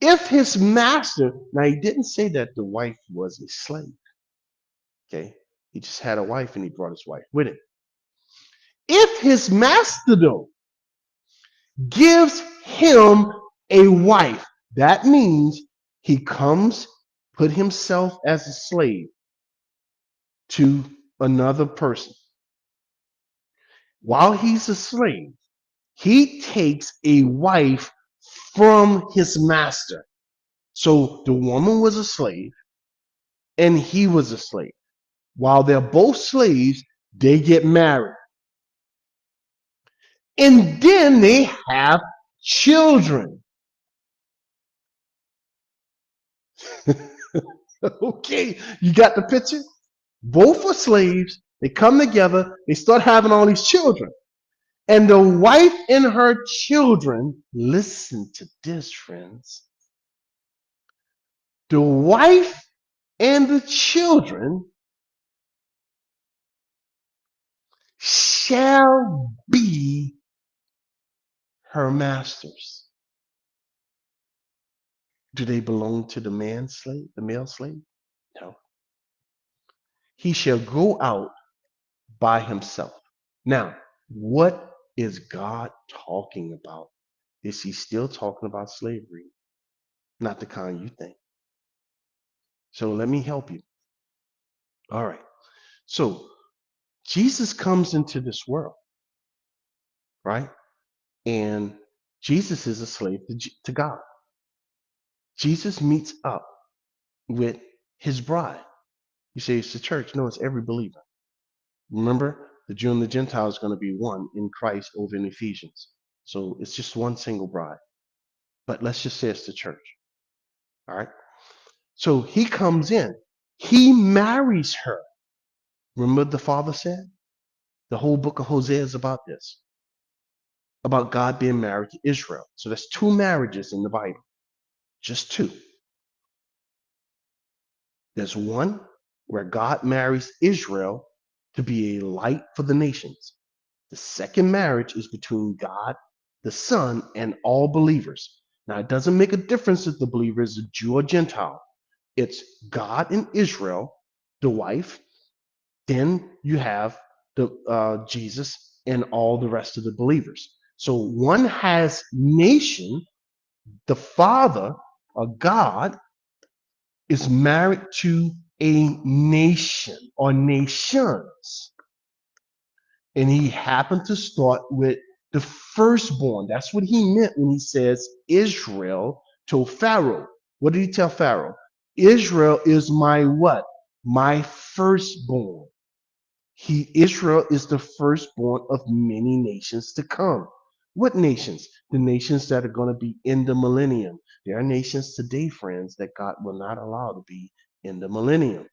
If his master, now he didn't say that the wife was a slave, okay? He just had a wife and he brought his wife with him. If his master, though, gives him a wife, that means he comes, put himself as a slave to another person. While he's a slave, he takes a wife from his master. So the woman was a slave and he was a slave. While they're both slaves, they get married. And then they have children. Okay, you got the picture? Both are slaves. They come together. They start having all these children. And the wife and her children, listen to this, friends. The wife and the children shall be her masters. Do they belong to the man slave, the male slave? No. He shall go out by himself. Now, what is God talking about? Is he still talking about slavery? Not the kind you think. So let me help you. All right. So Jesus comes into this world, right? And Jesus is a slave to God. Jesus meets up with his bride. You say it's the church. No, it's every believer. Remember, the Jew and the Gentile is going to be one in Christ over in Ephesians. So it's just one single bride. But let's just say it's the church. All right. So he comes in. He marries her. Remember what the Father said? The whole book of Hosea is about this, about God being married to Israel. So there's two marriages in the Bible, just two. There's one where God marries Israel to be a light for the nations. The second marriage is between God, the Son, and all believers. Now, it doesn't make a difference if the believer is a Jew or Gentile. It's God and Israel, the wife. Then you have the Jesus and all the rest of the believers. So one has nation. The Father, God, is married to a nation or nations. And he happened to start with the firstborn. That's what he meant when he says Israel to Pharaoh. What did he tell Pharaoh? Israel is my what? My firstborn. Israel is the firstborn of many nations to come. What nations? The nations that are going to be in the millennium. There are nations today, friends, that God will not allow to be in the millennium.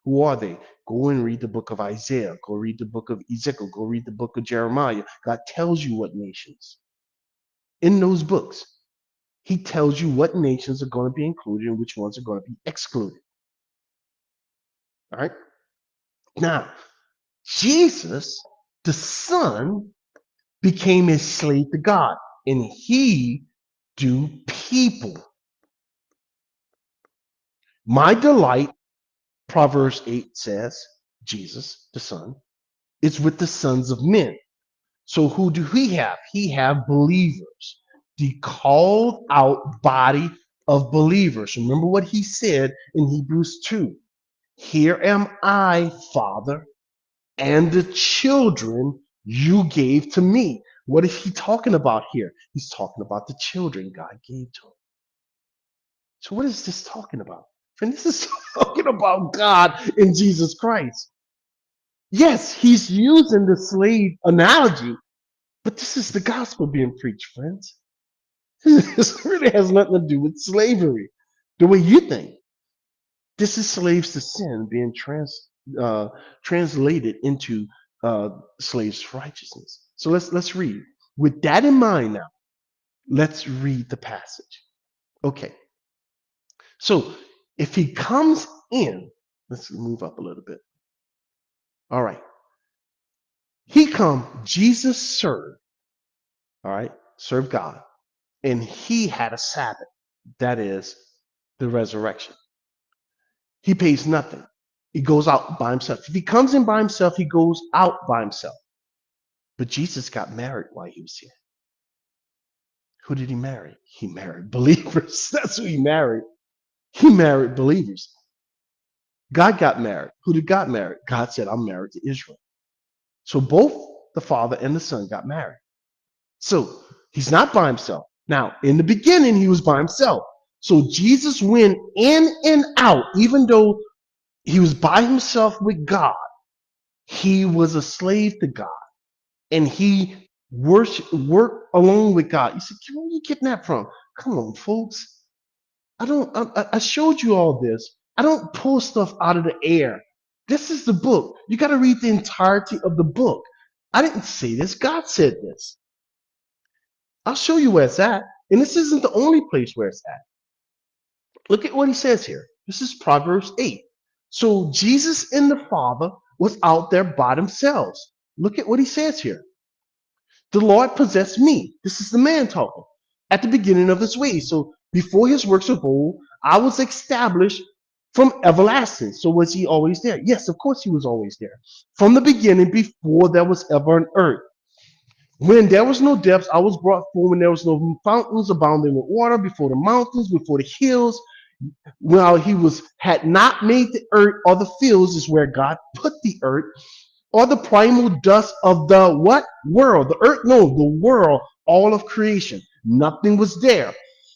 Who are they? Go and read the book of Isaiah. Go read the book of Ezekiel. Go read the book of Jeremiah. God tells you what nations. In those books, he tells you what nations are going to be included and which ones are going to be excluded. All right? Now, Jesus, the Son, became a slave to God, and he do people. My delight, Proverbs 8 says, Jesus, the Son, is with the sons of men. So who do he have? He have believers, the called out body of believers. Remember what he said in Hebrews 2. Here am I, Father, and the children you gave to me. What is he talking about here? He's talking about the children God gave to him. So what is this talking about? And this is talking about God in Jesus Christ. Yes, he's using the slave analogy, but this is the gospel being preached, friends. This really has nothing to do with slavery, the way you think. This is slaves to sin being translated into slaves to righteousness. So let's read. With that in mind now, let's read the passage. Okay. So if he comes in, let's move up a little bit. All right. Jesus served, all right, served God, and he had a Sabbath. That is the resurrection. He pays nothing. He goes out by himself. If he comes in by himself, he goes out by himself. But Jesus got married while he was here. Who did he marry? He married believers. That's who he married. He married believers. God got married. Who did God marry? God said, I'm married to Israel. So both the Father and the Son got married. So he's not by himself. Now, in the beginning, he was by himself. So Jesus went in and out, even though he was by himself with God. He was a slave to God, and he worked along with God. You said, where are you getting that from? Come on, folks. I showed you all this. I don't pull stuff out of the air. This is the book. You got to read the entirety of the book. I didn't say this. God said this. I'll show you where it's at. And this isn't the only place where it's at. Look at what he says here. This is Proverbs 8. So Jesus and the Father was out there by themselves. Look at what he says here. The Lord possessed me. This is the man talking. At the beginning of his ways. So before his works of old, I was established from everlasting. So was he always there? Yes, of course he was always there. From the beginning, before there was ever an earth. When there was no depths, I was brought forth. When there was no fountains abounding with water, before the mountains, before the hills, while he had not made the earth or the fields, is where God put the earth, or the primal dust of the what? World. The earth, no, the world, all of creation. Nothing was there.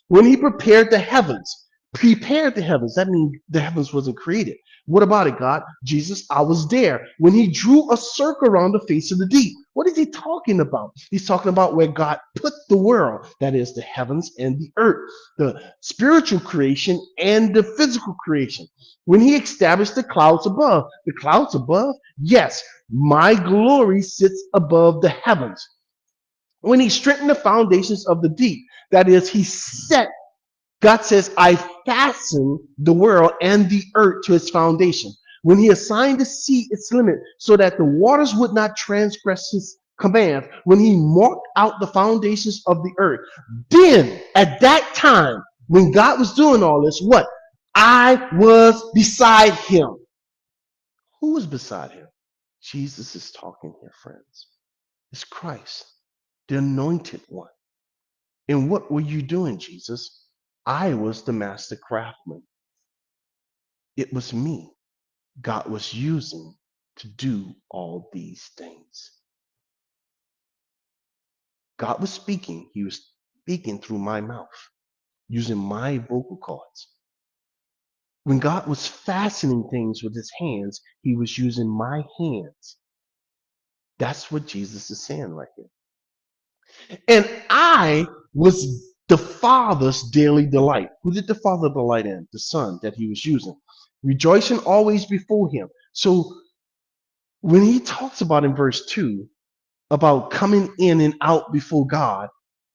When he prepared the heavens, that means the heavens wasn't created. What about it, God? Jesus, I was there. When he drew a circle around the face of the deep. What is he talking about? He's talking about where God put the world, that is the heavens and the earth, the spiritual creation and the physical creation. When he established the clouds above, yes, my glory sits above the heavens. When he strengthened the foundations of the deep, that is, he set, God says, I fasten the world and the earth to its foundation. When he assigned the sea its limit so that the waters would not transgress his command, when he marked out the foundations of the earth, then at that time, when God was doing all this, what? I was beside him. Who was beside him? Jesus is talking here, friends. It's Christ, the anointed one. And what were you doing, Jesus? I was the master craftsman. It was me God was using to do all these things. God was speaking. He was speaking through my mouth, using my vocal cords. When God was fastening things with his hands, he was using my hands. That's what Jesus is saying right here. And I was the Father's daily delight. Who did the Father delight in? The Son that he was using. Rejoicing always before him. So when he talks about in verse 2 about coming in and out before God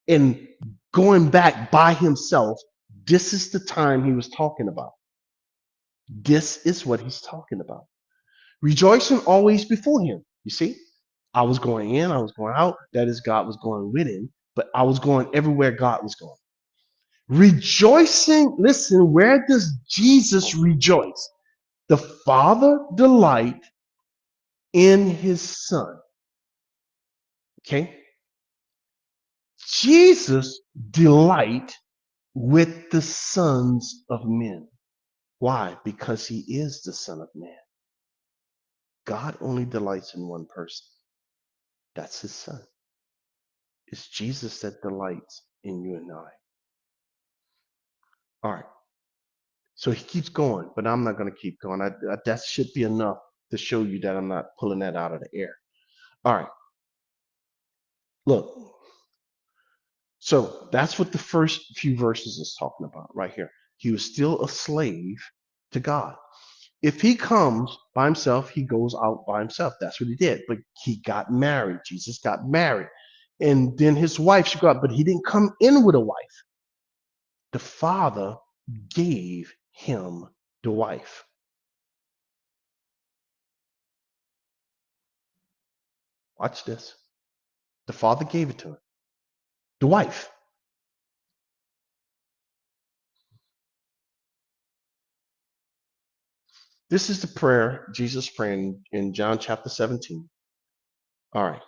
and going back by himself, this is the time he was talking about. This is what he's talking about. Rejoicing always before him. You see, I was going in, I was going out. That is, God was going with him, but I was going everywhere God was going. Rejoicing, listen, where does Jesus rejoice? The Father delight in his Son. Okay? Jesus delight with the sons of men. Why? Because he is the Son of Man. God only delights in one person. That's his Son. It's Jesus that delights in you and I. All right. So he keeps going, but I'm not going to keep going. That should be enough to show you that I'm not pulling that out of the air. All right. Look. So that's what the first few verses is talking about right here. He was still a slave to God. If he comes by himself, he goes out by himself. That's what he did. But he got married. Jesus got married. And then his wife, she got, but he didn't come in with a wife. The Father gave him the wife. Watch this. The Father gave it to him. The wife. This is the prayer Jesus prayed in John chapter 17. All right.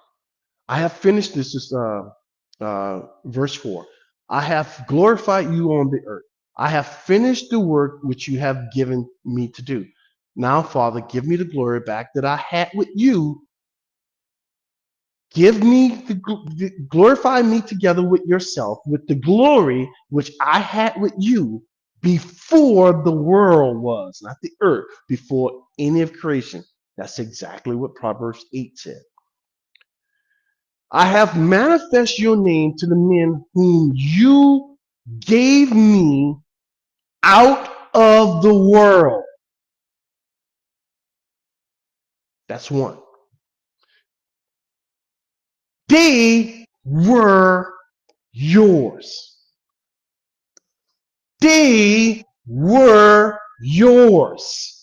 I have finished this. Is verse 4. I have glorified you on the earth. I have finished the work which you have given me to do. Now, Father, give me the glory back that I had with you. Give me glorify me together with yourself, with the glory which I had with you before the world was, not the earth, before any of creation. That's exactly what Proverbs 8 said. I have manifest your name to the men whom you gave me out of the world. That's one. They were yours. They were yours.